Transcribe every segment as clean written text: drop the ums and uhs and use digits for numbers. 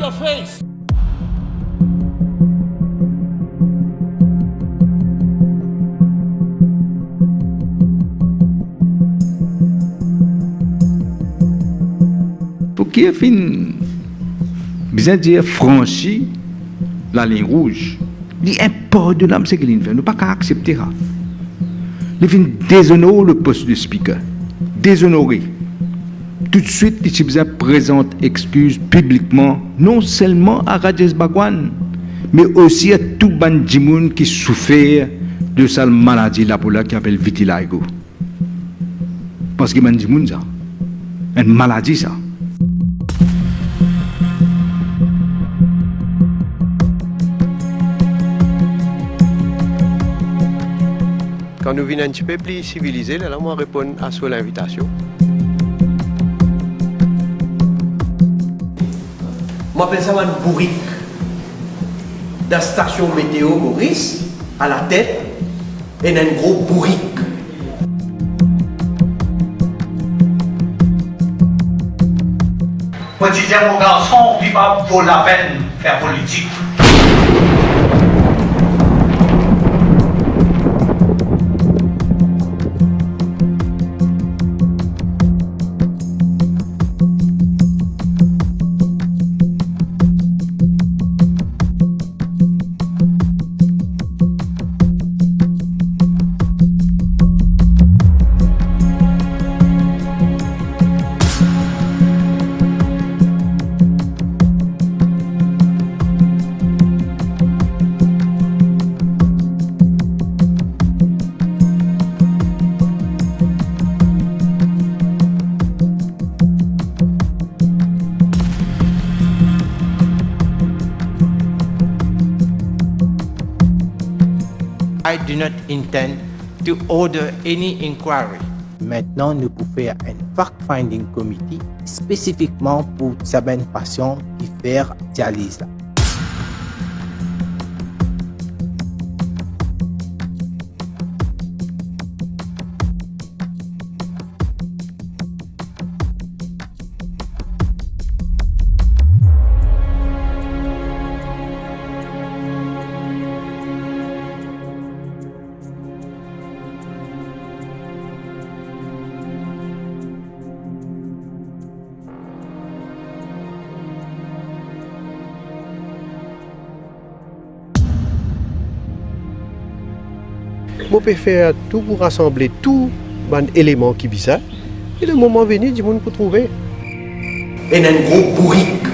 your face. Pour qui fin bien dire franchi la ligne rouge, impardonnable ce qu'il fait, nous pas qu'à accepter ça. Il vient déshonorer le poste de speaker, déshonorer. Tout de suite, il présente excuses publiquement, non seulement à Rajesh Bhagwan, mais aussi à tout bandimoun qui souffert de cette maladie là pour là qui appelle vitiligo. Parce que bandimoun ça, une maladie ça. Quand nous venons un petit peu plus civilisés, là, moi, répondre à l'invitation. Moi, je pense à une bourrique de la station météo Maurice, à la tête, et un gros bourrique. Moi, je disais, mon garçon, il va pour la peine faire politique. I do not intend to order any inquiry. Maintenant, nous pouvons faire un fact-finding committee spécifiquement pour certains patients qui font dialyse. On peut faire tout pour rassembler tous les éléments qui sont bizarres. Et le moment venu, du monde peut trouver. Et un gros bourrique.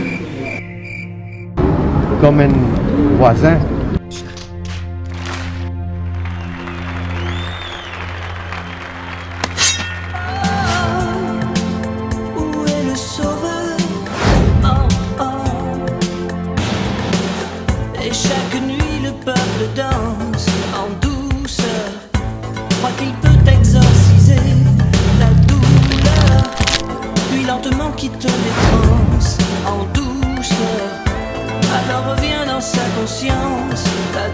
Comme un voisin. Où est le sauveur? Oh, oh. Et chaque nuit le peuple danse en douceur. Croit qu'il peut exorciser la douleur. Puis lentement quitte les transes en douceur. Alors revient dans sa conscience la